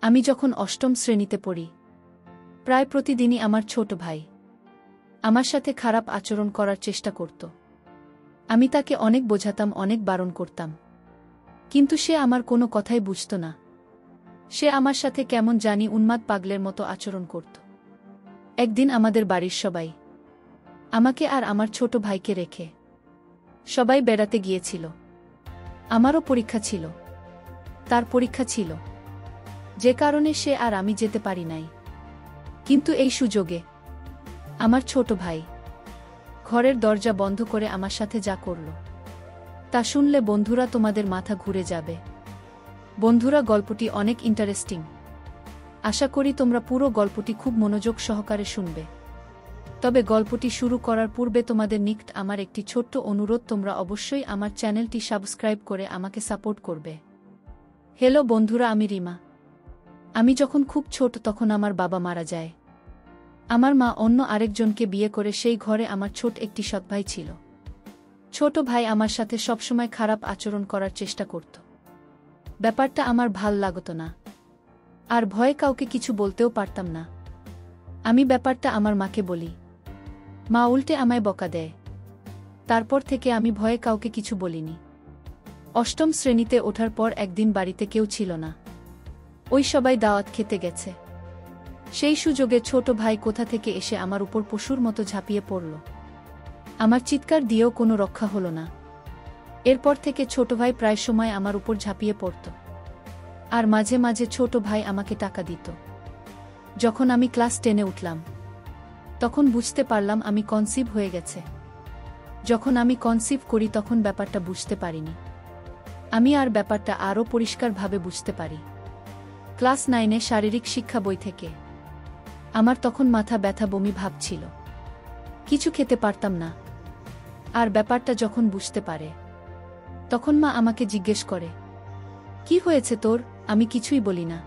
আমি যখন অষ্টম শ্রেণীতে পড়ি, প্রায় প্রতিদিনই আমার ছোট ভাই আমার সাথে খারাপ আচরণ করার চেষ্টা করত। আমি তাকে অনেক বোঝাতাম, অনেক বারণ করতাম, কিন্তু সে আমার কোনো কথাই বুঝত না। সে আমার সাথে কেমন জানি উন্মাদ পাগলের মতো আচরণ করত। একদিন আমাদের বাড়ির সবাই, আমাকে আর আমার ছোট ভাইকে রেখে সবাই বেড়াতে গিয়েছিল। আমারও পরীক্ষা ছিল, তার পরীক্ষা ছিল, যে কারণে সে আর আমি যেতে পারি নাই। কিন্তু এই সুযোগে আমার ছোট ভাই ঘরের দরজা বন্ধ করে আমার সাথে যা করল, তা শুনলে বন্ধুরা তোমাদের মাথা ঘুরে যাবে। বন্ধুরা, গল্পটি অনেক ইন্টারেস্টিং। আশা করি তোমরা পুরো গল্পটি খুব মনোযোগ সহকারে শুনবে। তবে গল্পটি শুরু করার পূর্বে তোমাদের নিকট আমার একটি ছোট্ট অনুরোধ, তোমরা অবশ্যই আমার চ্যানেলটি সাবস্ক্রাইব করে আমাকে সাপোর্ট করবে। হ্যালো বন্ধুরা, আমি রিমা। আমি যখন খুব ছোট তখন আমার বাবা মারা যায়। আমার মা অন্য আরেকজনকে বিয়ে করে সেই ঘরে আমার ছোট একটি সৎ ভাই ছিল। ছোট ভাই আমার সাথে সবসময় খারাপ আচরণ করার চেষ্টা করত। ব্যাপারটা আমার ভাল লাগত না, আর ভয়ে কাউকে কিছু বলতেও পারতাম না। আমি ব্যাপারটা আমার মাকে বলি, মা উল্টে আমায় বকা দেয়। তারপর থেকে আমি ভয়ে কাউকে কিছু বলিনি। অষ্টম শ্রেণীতে ওঠার পর একদিন বাড়িতে কেউ ছিল না, ওই সবাই দাওয়াত খেতে গেছে। সেই সুযোগে ছোট ভাই কোথা থেকে এসে আমার উপর পশুর মতো ঝাঁপিয়ে পড়ল। আমার চিৎকার দিয়েও কোনো রক্ষা হলো না। এরপর থেকে ছোট ভাই প্রায় সময় আমার উপর ঝাঁপিয়ে পড়ত, আর মাঝে মাঝে ছোট ভাই আমাকে টাকা দিত। যখন আমি ক্লাস 10-এ উঠলাম, তখন বুঝতে পারলাম আমি কনসিভ হয়ে গেছে। যখন আমি কনসিভ করি তখন ব্যাপারটা বুঝতে পারিনি। আমি আর ব্যাপারটা আরও পরিষ্কারভাবে বুঝতে পারি ক্লাস 9-এ শারীরিক শিক্ষা বই থেকে। আমার তখন মাথা ব্যথা, বমি ভাব ছিল, কিছু খেতে পারতাম না। আর ব্যাপারটা যখন বুঝতে পারে, তখন মা আমাকে জিজ্ঞেস করে, কি হয়েছে তোর? আমি কিছুই বলি না।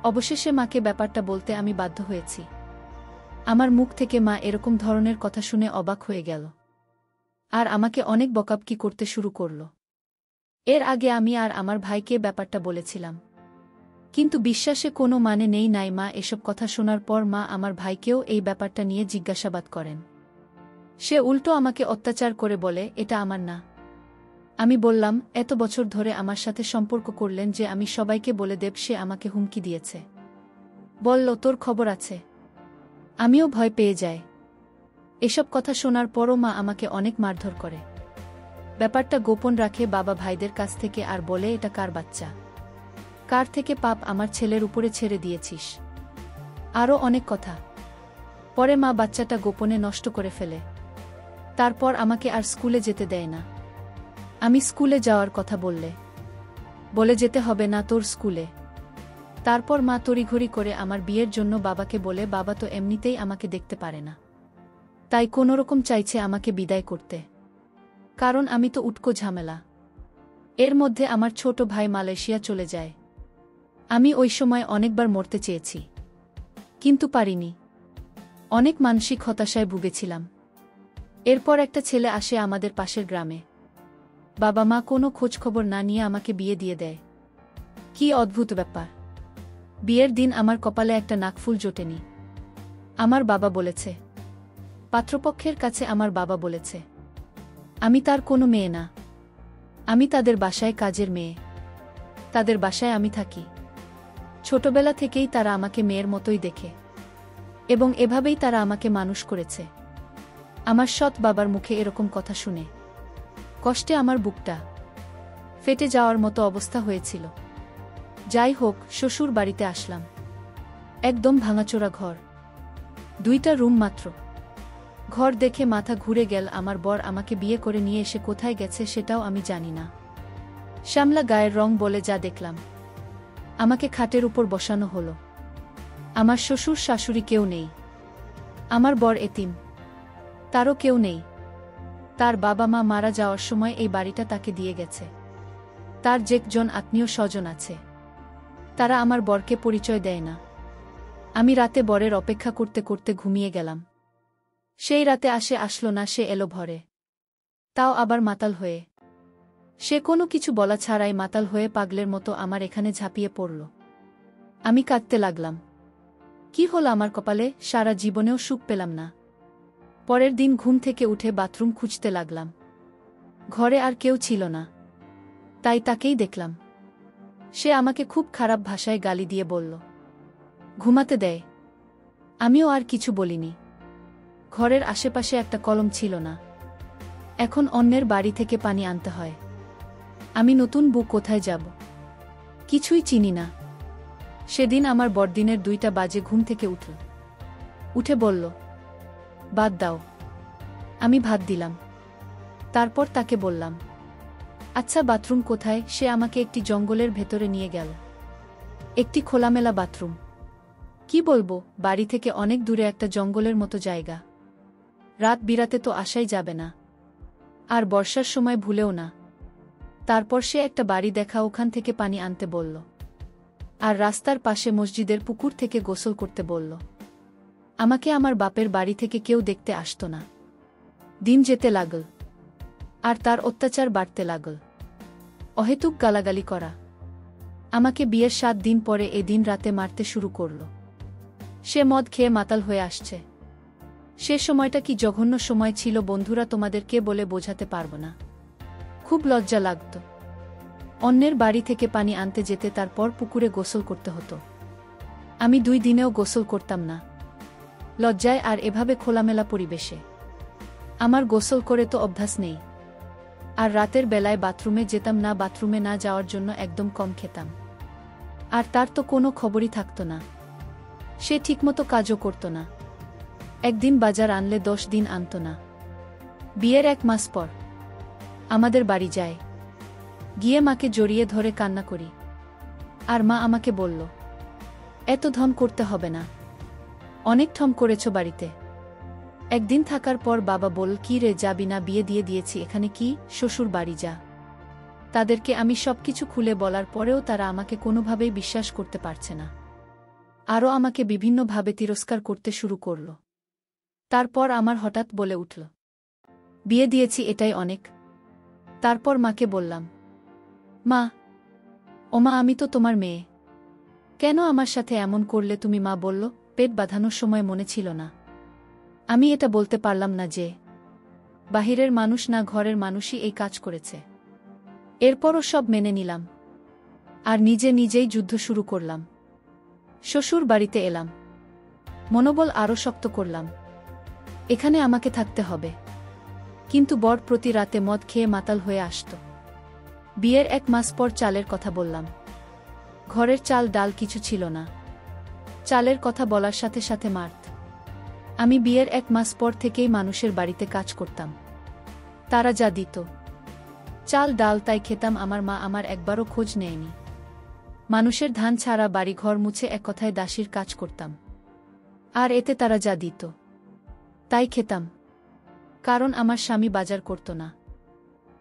অবশেষে মাকে ব্যাপারটা বলতে আমি বাধ্য হয়েছি। আমার মুখ থেকে মা এরকম ধরনের কথা শুনে অবাক হয়ে গেল, আর আমাকে অনেক বকাবকি করতে শুরু করল। এর আগে আমি আর আমার ভাইকে ব্যাপারটা বলেছিলাম, কিন্তু বিশ্বাসে কোনো মানে নেই নাই। মা এসব কথা শোনার পর মা আমার ভাইকেও এই ব্যাপারটা নিয়ে জিজ্ঞাসাবাদ করেন। সে উল্টো আমাকে অত্যাচার করে বলে, এটা আমার না। আমি বললাম, এত বছর ধরে আমার সাথে সম্পর্ক করলেন যে আমি সবাইকে বলে দেব। সে আমাকে হুমকি দিয়েছে, বলল তোর খবর আছে। আমিও ভয় পেয়ে যাই। এসব কথা শোনার পরও মা আমাকে অনেক মারধর করে। ব্যাপারটা গোপন রাখে বাবা ভাইদের কাছ থেকে, আর বলে, এটা কার বাচ্চা, কার থেকে পাপ আমার ছেলের উপরে ছেড়ে দিয়েছিস, আরও অনেক কথা। পরে মা বাচ্চাটা গোপনে নষ্ট করে ফেলে। তারপর আমাকে আর স্কুলে যেতে দেয় না। আমি স্কুলে যাওয়ার কথা বলে যেতে হবে না তোর স্কুলে। তারপর মা তড়িঘড়ি করে আমার বিয়ের জন্য বাবাকে বলে, বাবা তো এমনিতেই আমাকে দেখতে পারে না, তাই কোনোরকম চাইছে আমাকে বিদায় করতে, কারণ আমি তো উটকো ঝামেলা। এর মধ্যে আমার ছোট ভাই মালয়েশিয়া চলে যায়। আমি ওই সময় অনেকবার মরতে চেয়েছি, কিন্তু পারিনি। অনেক মানসিক হতাশায় ভুগেছিলাম। এরপর একটা ছেলে আসে আমাদের পাশের গ্রামে। বাবা মা কোনো খোঁজখবর না নিয়ে আমাকে বিয়ে দিয়ে দেয়। কি অদ্ভুত ব্যাপার! বিয়ের দিন আমার কপালে একটা নাকফুল জোটেনি। আমার বাবা বলেছে, পাত্রপক্ষের কাছে আমার বাবা বলেছে, আমি তার কোনো মেয়ে না, আমি তাদের বাসায় কাজের মেয়ে। তাদের বাসায় আমি থাকি। ছোটবেলা থেকেই তারা আমাকে মেয়ের মতোই দেখে, এবং এভাবেই তারা আমাকে মানুষ করেছে। আমার সৎ বাবার মুখে এরকম কথা শুনে কষ্টে আমার বুকটা ফেটে যাওয়ার মতো অবস্থা হয়েছিল। যাই হোক, শ্বশুর বাড়িতে আসলাম। একদম ভাঙাচোরা ঘর, 2টা রুম মাত্র। ঘর দেখে মাথা ঘুরে গেল। আমার বর আমাকে বিয়ে করে নিয়ে এসে কোথায় গেছে সেটাও আমি জানি না। শ্যামলা গায়ের রং বলে যা দেখলাম। আমাকে খাটের উপর বসানো হলো। আমার শ্বশুর শাশুড়ি কেউ নেই। আমার বর এতিম, তারও কেউ নেই। তার বাবা মা মারা যাওয়ার সময় এই বাড়িটা তাকে দিয়ে গেছে। তার যে জন আত্মীয় স্বজন আছে, তারা আমার বরকে পরিচয় দেয় না। আমি রাতে বরের অপেক্ষা করতে করতে ঘুমিয়ে গেলাম। সেই রাতে আসলো না। সে এলো ভরে, তাও আবার মাতাল হয়ে। সে কোনো কিছু বলা ছাড়াই মাতাল হয়ে পাগলের মতো আমার এখানে ঝাঁপিয়ে পড়ল। আমি কাঁদতে লাগলাম। কি হলো আমার কপালে, সারা জীবনেও সুখ পেলাম না। পরের দিন ঘুম থেকে উঠে বাথরুম খুঁজতে লাগলাম। ঘরে আর কেউ ছিল না, তাই তাকেই দেখলাম। সে আমাকে খুব খারাপ ভাষায় গালি দিয়ে বলল, ঘুমাতে দেয়। আমিও আর কিছু বলিনি। ঘরের আশেপাশে একটা কলম ছিল না। এখন অন্যের বাড়ি থেকে পানি আনতে হয়। আমি নতুন বউ, কোথায় যাব? কিছুই চিনি না। সেদিন আমার বড়দিনের 2টা বাজে ঘুম থেকে উঠল। উঠে বলল, বাদ দাও। আমি ভাত দিলাম। তারপর তাকে বললাম, আচ্ছা বাথরুম কোথায়? সে আমাকে একটি জঙ্গলের ভেতরে নিয়ে গেল। একটি খোলামেলা বাথরুম। কি বলবো, বাড়ি থেকে অনেক দূরে একটা জঙ্গলের মতো জায়গা। রাত বিরাতে তো আসাই যাবে না, আর বর্ষার সময় ভুলেও না। তারপর সে একটা বাড়ি দেখা, ওখান থেকে পানি আনতে বলল, আর রাস্তার পাশে মসজিদের পুকুর থেকে গোসল করতে বলল। আমাকে আমার বাপের বাড়ি থেকে কেউ দেখতে আসত না। দিন যেতে লাগল, আর তার অত্যাচার বাড়তে লাগল। অহেতুক গালাগালি করা। আমাকে বিয়ের 7 দিন পরে এদিন রাতে মারতে শুরু করল। সে মদ খেয়ে মাতাল হয়ে আসছে। সে সময়টা কি জঘন্য সময় ছিল বন্ধুরা, তোমাদেরকে বলে বোঝাতে পারবো না। খুব লজ্জা লাগত। অন্যের বাড়ি থেকে পানি আনতে যেতে, তারপর পুকুরে গোসল করতে হতো। আমি 2 দিনেও গোসল করতাম না, লজ্জায়। আর এভাবে খোলামেলা পরিবেশে আমার গোসল করে তো অভ্যাস নেই। আর রাতের বেলায় বাথরুমে যেতাম না। বাথরুমে না যাওয়ার জন্য একদম কম খেতাম। আর তার তো কোনো খবরই থাকতো না। সে ঠিকমতো কাজও করত না। একদিন বাজার আনলে 10 দিন আনত না। বিয়ের 1 মাস পর আমাদের বাড়ি যায়। গিয়ে মাকে জড়িয়ে ধরে কান্না করি। আর মা আমাকে বলল, এত ধম করতে হবে না, অনেক ঠম করেছ বাড়িতে। একদিন থাকার পর বাবা বল, কি রে, যাবি না? বিয়ে দিয়ে দিয়েছি, এখানে কি? শ্বশুর বাড়ি যা। তাদেরকে আমি সবকিছু খুলে বলার পরেও তারা আমাকে কোনোভাবেই বিশ্বাস করতে পারছে না। আরও আমাকে বিভিন্নভাবে তিরস্কার করতে শুরু করল। তারপর আমার হঠাৎ বলে উঠল, বিয়ে দিয়েছি, এটাই অনেক। তারপর মাকে বললাম, মা, ওমা, আমি তো তোমার মেয়ে, কেন আমার সাথে এমন করলে তুমি? মা বলল, পেট বাঁধানোর সময় মনে ছিল না। আমি এটা বলতে পারলাম না যে বাহিরের মানুষ না, ঘরের মানুষই এই কাজ করেছে। এরপরও সব মেনে নিলাম, আর নিজে নিজেই যুদ্ধ শুরু করলাম। শ্বশুর বাড়িতে এলাম, মনোবল আরও শক্ত করলাম। এখানে আমাকে থাকতে হবে। কিন্তু বর প্রতি রাতে মদ খেয়ে মাতাল হয়ে আসত। বিয়ের 1 মাস পর চালের কথা বললাম। ঘরের চাল ডাল কিছু ছিল না। চালের কথা বলার সাথে সাথে মারত। আমি বিয়ের 1 মাস পর থেকেই মানুষের বাড়িতে কাজ করতাম। তারা যা দিত, চাল ডাল, তাই খেতাম। আমার মা আমার একবারও খোঁজ নেয়নি। মানুষের ধান ছাড়া বাড়িঘর মুছে, এক কথায় দাসীর কাজ করতাম। আর এতে তারা যা দিত তাই খেতাম। কারণ আমার স্বামী বাজার করত না,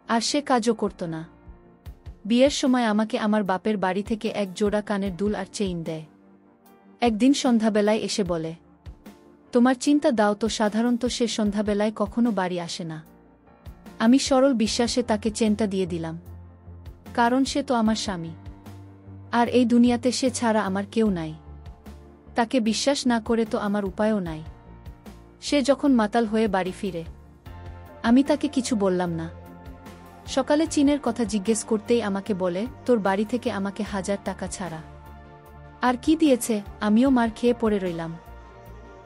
আর সে কাজও করত না। বিয়ের সময় আমাকে আমার বাপের বাড়ি থেকে 1 জোড়া কানের দুল আর চেইন দেয়। একদিন সন্ধ্যাবেলায় এসে বলে, তোমার চিন্তা দাও তো। সাধারণত সে সন্ধ্যাবেলায় কখনো বাড়ি আসে না। আমি সরল বিশ্বাসে তাকে চেনটা দিয়ে দিলাম, কারণ সে তো আমার স্বামী, আর এই দুনিয়াতে সে ছাড়া আমার কেউ নাই। তাকে বিশ্বাস না করে তো আমার উপায়ও নাই। সে যখন মাতাল হয়ে বাড়ি ফিরে, আমি তাকে কিছু বললাম না। সকালে চীনের কথা জিজ্ঞেস করতেই আমাকে বলে, তোর বাড়ি থেকে আমাকে 1000 টাকা ছাড়া আর কি দিয়েছে? আমিও মার খেয়ে পড়ে রইলাম।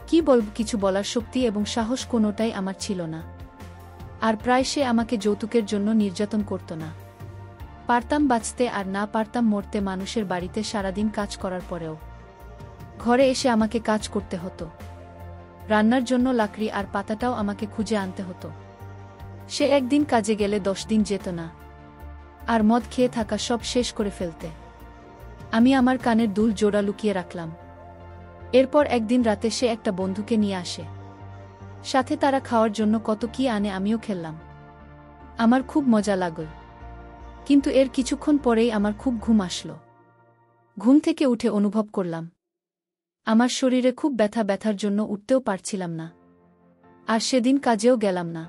কি বলব, কিছু বলার শক্তি এবং সাহস কোনোটাই আমার ছিল না। আর প্রায় সে আমাকে যৌতুকের জন্য নির্যাতন করত না। পারতাম বাঁচতে আর না পারতাম মরতে। মানুষের বাড়িতে সারাদিন কাজ করার পরেও ঘরে এসে আমাকে কাজ করতে হতো। রান্নার জন্য লাকড়ি আর পাতাটাও আমাকে খুঁজে আনতে হতো। সে একদিন কাজে গেলে 10 দিন যেত না, আর মদ খেয়ে থাকা সব শেষ করে ফেলতে। আমি আমার কানের দুল জোড়া লুকিয়ে রাখলাম। এরপর একদিন রাতে সে একটা বন্ধুকে নিয়ে আসে। সাথে তারা খাওয়ার জন্য কত কি আনে, আমিও খেললাম। আমার খুব মজা লাগল। কিন্তু এর কিছুক্ষণ পরেই আমার খুব ঘুম আসলো। ঘুম থেকে উঠে অনুভব করলাম আমার শরীরে খুব ব্যথা। ব্যথার জন্য উঠতেও পারছিলাম না। আর সেদিন কাজেও গেলাম না।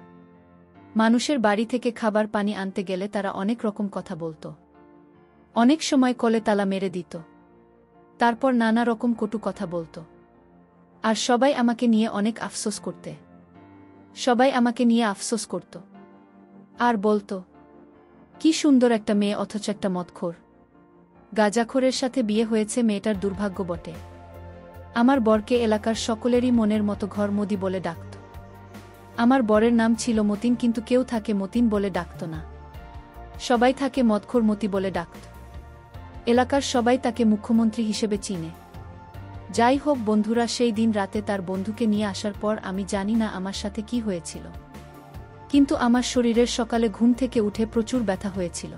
মানুষের বাড়ি থেকে খাবার পানি আনতে গেলে তারা অনেক রকম কথা বলতো। অনেক সময় কলে তালা মেরে দিত। তারপর নানা রকম কটু কথা বলতো। আর সবাই আমাকে নিয়ে অনেক আফসোস করতে। সবাই আমাকে নিয়ে আফসোস করত। আর বলতো, কি সুন্দর একটা মেয়ে, অথচ একটা মদখোর গাঁজাখোরের সাথে বিয়ে হয়েছে, মেয়েটার দুর্ভাগ্য বটে। আমার বরকে এলাকার সকলেরই মনের মতো ঘরমদি বলে ডাকত। আমার বরের নাম ছিল মতিন, কিন্তু কেউ তাকে মতিন বলে ডাকত না। সবাই তাকে মদখোর মতি বলে ডাকত। এলাকার সবাই তাকে মুখ্যমন্ত্রী হিসেবে চিনে। যাই হোক বন্ধুরা, সেই দিন রাতে তার বন্ধুকে নিয়ে আসার পর আমি জানি না আমার সাথে কি হয়েছিল, কিন্তু আমার শরীরের সকালে ঘুম থেকে উঠে প্রচুর ব্যথা হয়েছিল।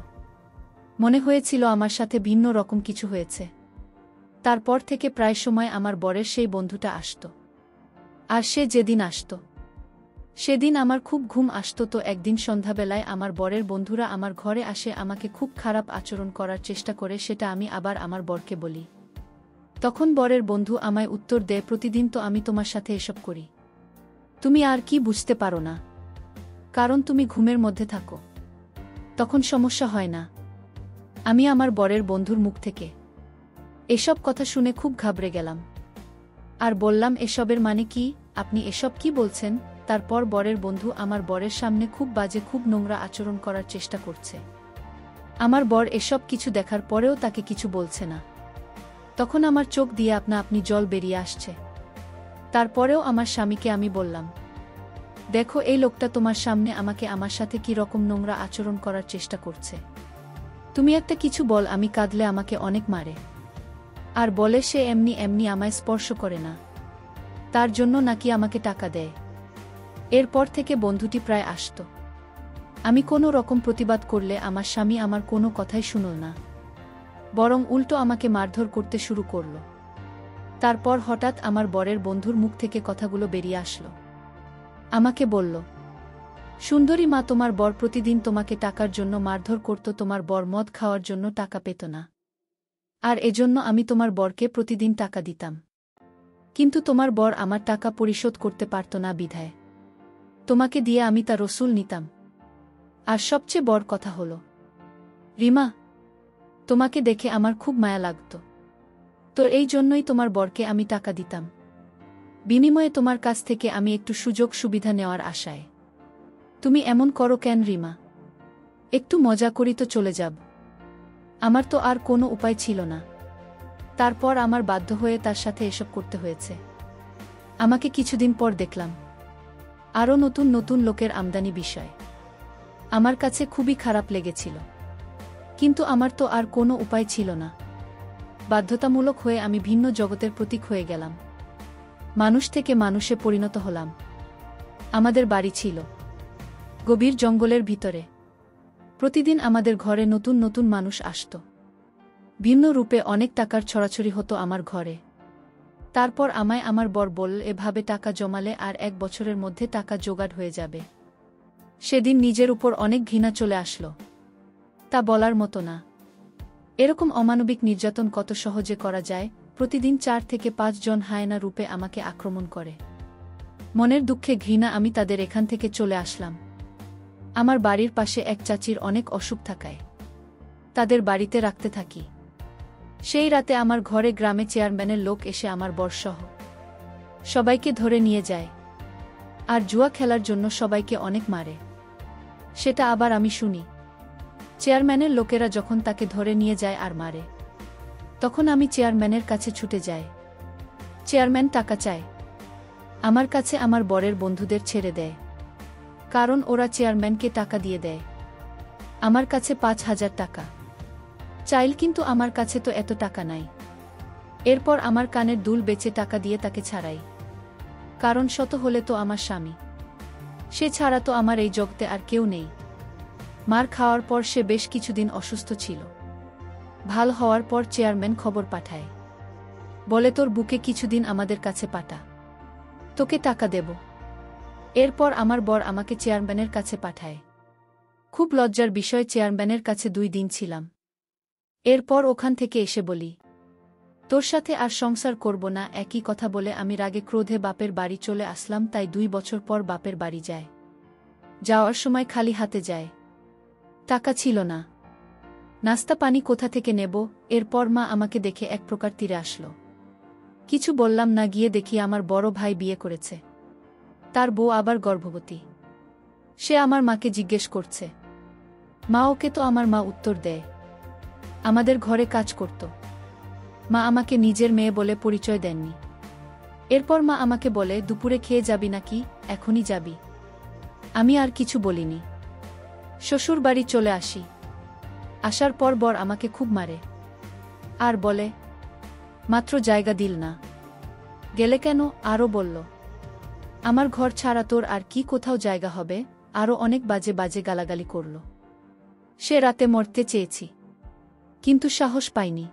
মনে হয়েছিল আমার সাথে ভিন্ন রকম কিছু হয়েছে। তারপর থেকে প্রায় সময় আমার বরের সেই বন্ধুটা আসত। আর সে যেদিন আসত সেদিন আমার খুব ঘুম আসত। তো একদিন সন্ধ্যাবেলায় আমার বরের বন্ধুরা আমার ঘরে আসে, আমাকে খুব খারাপ আচরণ করার চেষ্টা করে। সেটা আমি আবার আমার বরকে বলি। তখন বরের বন্ধু আমায় উত্তর দেয়, প্রতিদিন তো আমি তোমার সাথে এসব করি, তুমি আর কি বুঝতে পারো না? কারণ তুমি ঘুমের মধ্যে থাকো, তখন সমস্যা হয় না। আমি আমার বরের বন্ধুর মুখ থেকে এসব কথা শুনে খুব ঘাবড়ে গেলাম। আর বললাম, এসবের মানে কি? আপনি এসব কি বলছেন? তারপর বরের বন্ধু আমার বরের সামনে খুব বাজে, খুব নোংরা আচরণ করার চেষ্টা করছে। আমার বর এসব কিছু দেখার পরেও তাকে কিছু বলছে না। তখন আমার চোখ দিয়ে আপনা আপনি জল বেরিয়ে আসছে। তারপরেও আমার স্বামীকে আমি বললাম, দেখো, এই লোকটা তোমার সামনে আমাকে আমার সাথে কি রকম নোংরা আচরণ করার চেষ্টা করছে। তুমি একটা কিছু বল। আমি কাঁদলে আমাকে অনেক মারে, আর বলে সে এমনি এমনি আমায় স্পর্শ করে না, তার জন্য নাকি আমাকে টাকা দেয়। এরপর থেকে বন্ধুটি প্রায় আসত। আমি কোনো রকম প্রতিবাদ করলে আমার স্বামী আমার কোনো কথাই শুনল না, বরং উল্টো আমাকে মারধর করতে শুরু করল। তারপর হঠাৎ আমার বরের বন্ধুর মুখ থেকে কথাগুলো বেরিয়ে আসলো। আমাকে বলল, সুন্দরী মা, তোমার বর প্রতিদিন তোমাকে টাকার জন্য মারধর করত। তোমার বর মদ খাওয়ার জন্য টাকা পেত না, আর এজন্য আমি তোমার বরকে প্রতিদিন টাকা দিতাম। কিন্তু তোমার বর আমার টাকা পরিশোধ করতে পারত না, বিধায় তোমাকে দিয়ে আমি তার রসুল নিতাম। আর সবচেয়ে বড় কথা হলো, রিমা, তোমাকে দেখে আমার খুব মায়া লাগত। তো এই জন্যই তোমার বরকে আমি টাকা দিতাম, বিনিময়ে তোমার কাছ থেকে আমি একটু সুযোগ সুবিধা নেওয়ার আশায়। তুমি এমন করো কেন রিমা? একটু মজা করি তো চলে যাব। আমার তো আর কোনো উপায় ছিল না। তারপর আমার বাধ্য হয়ে তার সাথে এসব করতে হয়েছে। আমাকে কিছুদিন পর দেখলাম আরও নতুন নতুন লোকের আমদানি বিষয়। আমার কাছে খুবই খারাপ লেগেছিল, কিন্তু আমার তো আর কোনো উপায় ছিল না। বাধ্যতামূলক হয়ে আমি ভিন্ন জগতের প্রতীক হয়ে গেলাম। মানুষ থেকে মানুষে পরিণত হলাম। আমাদের বাড়ি ছিল গভীর জঙ্গলের ভিতরে। প্রতিদিন আমাদের ঘরে নতুন নতুন মানুষ আসত। ভিন্ন রূপে অনেক টাকার ছড়াছড়ি হতো আমার ঘরে। তারপর আমায় আমার বর বলল, এভাবে টাকা জমালে আর 1 বছরের মধ্যে টাকা জোগাড় হয়ে যাবে। সেদিন নিজের উপর অনেক ঘৃণা চলে আসলো। তা বলার মতো না। এরকম অমানবিক নির্যাতন কত সহজে করা যায়। প্রতিদিন 4 থেকে 5 জন হায়না রূপে আমাকে আক্রমণ করে। মনের দুঃখে ঘৃণা আমি তাদের এখান থেকে চলে আসলাম। আমার বাড়ির পাশে এক চাচির অনেক অসুখ থাকায় তাদের বাড়িতে রাখতে থাকি। সেই রাতে আমার ঘরে গ্রামে চেয়ারম্যানের লোক এসে আমার বরসহ সবাইকে ধরে নিয়ে যায়, আর জুয়া খেলার জন্য সবাইকে অনেক মারে। সেটা আবার আমি শুনি। চেয়ারম্যানের লোকেরা যখন তাকে ধরে নিয়ে যায় আর মারে, তখন আমি চেয়ারম্যানের কাছে ছুটে যাই। চেয়ারম্যান টাকা চায় আমার কাছে। আমার বরের বন্ধুদের ছেড়ে দেয়, কারণ ওরা চেয়ারম্যানকে টাকা দিয়ে দেয়। আমার কাছে 5,000 টাকা চাইল, কিন্তু আমার কাছে তো এত টাকা নাই। এরপর আমার কানের দুল বেচে টাকা দিয়ে তাকে ছাড়াই, কারণ শত হলে তো আমার স্বামী, সে ছাড়া তো আমার এই জগতে আর কেউ নেই। মার খাওয়ার পর সে বেশ কিছুদিন অসুস্থ ছিল। ভাল হওয়ার পর চেয়ারম্যান খবর পাঠায়, বলে তোর বুকে কিছুদিন আমাদের কাছে পাঠা, তোকে টাকা দেব। এরপর আমার বর আমাকে চেয়ারম্যানের কাছে পাঠায়। খুব লজ্জার বিষয়, চেয়ারম্যানের কাছে 2 দিন ছিলাম। এরপর ওখান থেকে এসে বলি, তোর সাথে আর সংসার করব না। একই কথা বলে আমি রাগে ক্রোধে বাপের বাড়ি চলে আসলাম। তাই 2 বছর পর বাপের বাড়ি যায়। যাওয়ার সময় খালি হাতে যায়, টাকা ছিল না। নাস্তা পানি কোথা থেকে নেব? এরপর মা আমাকে দেখে এক প্রকার তীরে আসলো। কিছু বললাম না, গিয়ে দেখি আমার বড় ভাই বিয়ে করেছে। তার বউ আবার গর্ভবতী। সে আমার মাকে জিজ্ঞেস করছে। মা ওকে তো আমার মা উত্তর দেয়, আমাদের ঘরে কাজ করত। মা আমাকে নিজের মেয়ে বলে পরিচয় দেননি। এরপর মা আমাকে বলে, দুপুরে খেয়ে যাবি নাকি, এখনই যাবি? আমি আর কিছু বলিনি। শ্বশুর বাড়ি চলে আসি। আসার পর বর আমাকে খুব মারে আর বলে, মাত্র জায়গা দিল না, গেলে কেন? আরও বলল, আমার ঘর ছাড়া তোর আর কি কোথাও জায়গা হবে? আরও অনেক বাজে বাজে গালাগালি করল। সে রাতে মরতে চেয়েছি, কিন্তু সাহস পাইনি।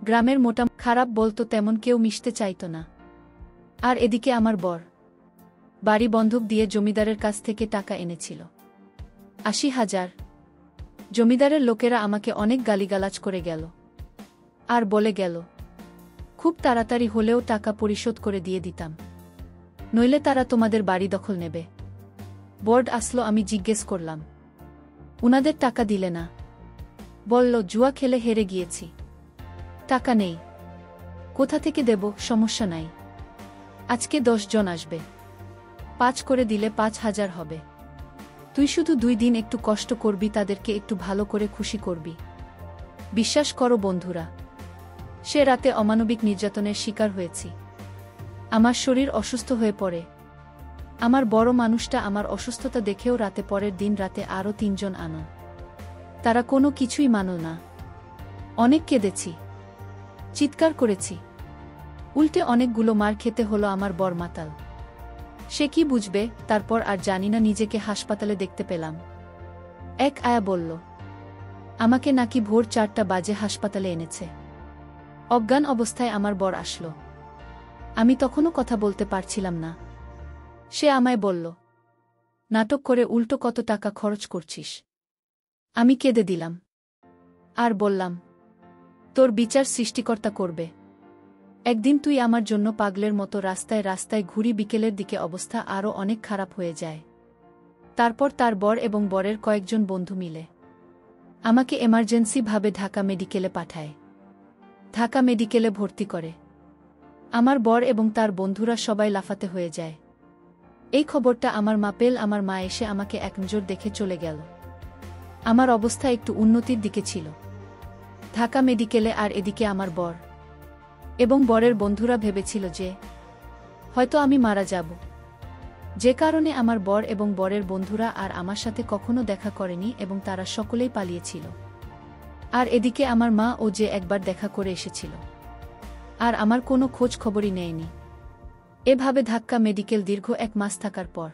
গ্রামের মোটা খারাপ বলতো, তেমন কেউ মিশতে চাইত না। আর এদিকে আমার বর বাড়ি বন্ধক দিয়ে জমিদারের কাছ থেকে টাকা এনেছিল ৮০,০০০। জমিদারের লোকেরা আমাকে অনেক গালিগালাজ করে গেল আর বলে গেল, খুব তাড়াতাড়ি হলেও টাকা পরিশোধ করে দিয়ে দিতাম, নইলে তারা তোমাদের বাড়ি দখল নেবে। বোর্ড আসলো, আমি জিজ্ঞেস করলাম, উনাদের টাকা দিলে না? বলল, জুয়া খেলে হেরে গিয়েছি, টাকা নেই। কোথা থেকে দেব? সমস্যা নাই, আজকে ১০ জন আসবে, ৫ করে দিলে ৫,০০০ হবে। তুই শুধু ২ দিন একটু কষ্ট করবি, তাদেরকে একটু ভালো করে খুশি করবি। বিশ্বাস করো বন্ধুরা, সে রাতে অমানবিক নির্যাতনের শিকার হয়েছি। আমার শরীর অসুস্থ হয়ে পড়ে। আমার বড় মানুষটা আমার অসুস্থতা দেখেও রাতে পরের দিন রাতে আরও ৩ জন আনো। তারা কোনো কিছুই মানল না। অনেক কেঁদেছি, চিৎকার করেছি, উল্টে অনেকগুলো মার খেতে হলো। আমার বর মাতাল, সে কি বুঝবে? তারপর আর জানি না, নিজেকে হাসপাতালে দেখতে পেলাম। এক আয়া বলল, আমাকে নাকি ভোর ৪টা বাজে হাসপাতালে এনেছে। অজ্ঞান অবস্থায় আমার বর আসলো। আমি তখনও কথা বলতে পারছিলাম না। সে আমায় বলল, নাটক করে উল্টো কত টাকা খরচ করছিস? আমি কেঁদে দিলাম আর বললাম, তোর বিচার সৃষ্টিকর্তা করবে। একদিন তুই আমার জন্য পাগলের মতো রাস্তায় রাস্তায় ঘুরি। বিকেলের দিকে অবস্থা আরও অনেক খারাপ হয়ে যায়। তারপর তার বর এবং বরের কয়েকজন বন্ধু মিলে আমাকে এমার্জেন্সি ভাবে ঢাকা মেডিকেলে পাঠায়। ঢাকা মেডিকেলে ভর্তি করে। আমার বর এবং তার বন্ধুরা সবাই লাফাতে হয়ে যায়। এই খবরটা আমার মা পেল। আমার মা এসে আমাকে এক নজর দেখে চলে গেল। আমার অবস্থা একটু উন্নতির দিকে ছিল ঢাকা মেডিকেলে। আর এদিকে আমার বর এবং বরের বন্ধুরা ভেবেছিল যে হয়তো আমি মারা যাব, যে কারণে আমার বর এবং বরের বন্ধুরা আর আমার সাথে কখনো দেখা করেনি এবং তারা সকলেই পালিয়েছিল। আর এদিকে আমার মা ও যে একবার দেখা করে এসেছিল আর আমার কোনো খোঁজ খবরই নেয়নি। এভাবে ঢাকা মেডিকেল দীর্ঘ ১ মাস থাকার পর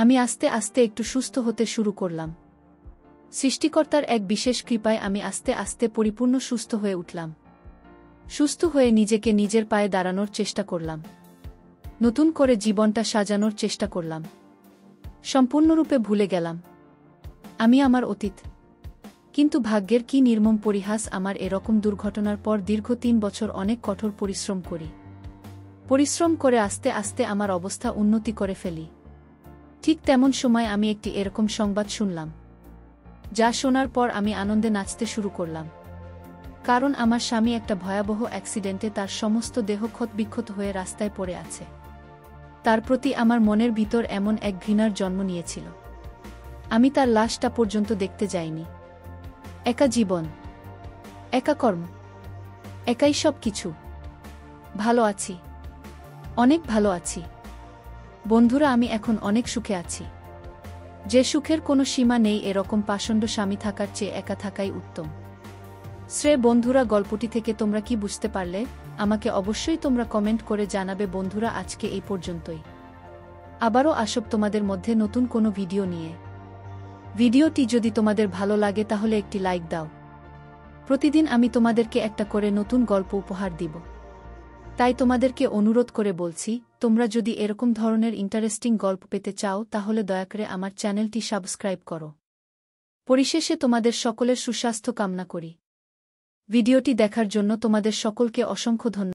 আমি আস্তে আস্তে একটু সুস্থ হতে শুরু করলাম। সৃষ্টিকর্তার এক বিশেষ কৃপায় আমি আস্তে আস্তে পরিপূর্ণ সুস্থ হয়ে উঠলাম। সুস্থ হয়ে নিজেকে নিজের পায়ে দাঁড়ানোর চেষ্টা করলাম। নতুন করে জীবনটা সাজানোর চেষ্টা করলাম। সম্পূর্ণরূপে ভুলে গেলাম আমি আমার অতীত। কিন্তু ভাগ্যের কি নির্মম পরিহাস, আমার এরকম দুর্ঘটনার পর দীর্ঘ ৩ বছর অনেক কঠোর পরিশ্রম করি। পরিশ্রম করে আস্তে আস্তে আমার অবস্থা উন্নতি করে ফেলি। ঠিক তেমন সময় আমি একটি এরকম সংবাদ শুনলাম, যা শোনার পর আমি আনন্দে নাচতে শুরু করলাম। কারণ আমার স্বামী একটা ভয়াবহ অ্যাক্সিডেন্টে তার সমস্ত দেহ ক্ষতবিক্ষত হয়ে রাস্তায় পড়ে আছে। তার প্রতি আমার মনের ভিতর এমন এক ঘৃণার জন্ম নিয়েছিল, আমি তার লাশটা পর্যন্ত দেখতে যাইনি। একা জীবন, একা কর্ম, একাই সব কিছু। ভালো আছি, অনেক ভালো আছি বন্ধুরা। আমি এখন অনেক সুখে আছি। যে সুখের কোনো সীমা নেই। এরকম পাষণ্ড স্বামী থাকার চেয়ে একা থাকাই উত্তম। বন্ধুরা, গল্পটি থেকে তোমরা কি বুঝতে পারলে আমাকে অবশ্যই তোমরা কমেন্ট করে জানাবে। বন্ধুরা, আজকে এই পর্যন্তই। আবারও আসব তোমাদের মধ্যে নতুন কোনো ভিডিও নিয়ে। ভিডিওটি যদি তোমাদের ভালো লাগে তাহলে একটি লাইক দাও। প্রতিদিন আমি তোমাদেরকে একটা করে নতুন গল্প উপহার দিব। তাই তোমাদেরকে অনুরোধ করে বলছি, তোমরা যদি এরকম ধরনের ইন্টারেস্টিং গল্প পেতে চাও তাহলে দয়া করে আমার চ্যানেলটি সাবস্ক্রাইব করো। পরিশেষে তোমাদের সকলের সুস্বাস্থ্য কামনা করি। ভিডিওটি দেখার জন্য তোমাদের সকলকে অসংখ্য ধন্যবাদ।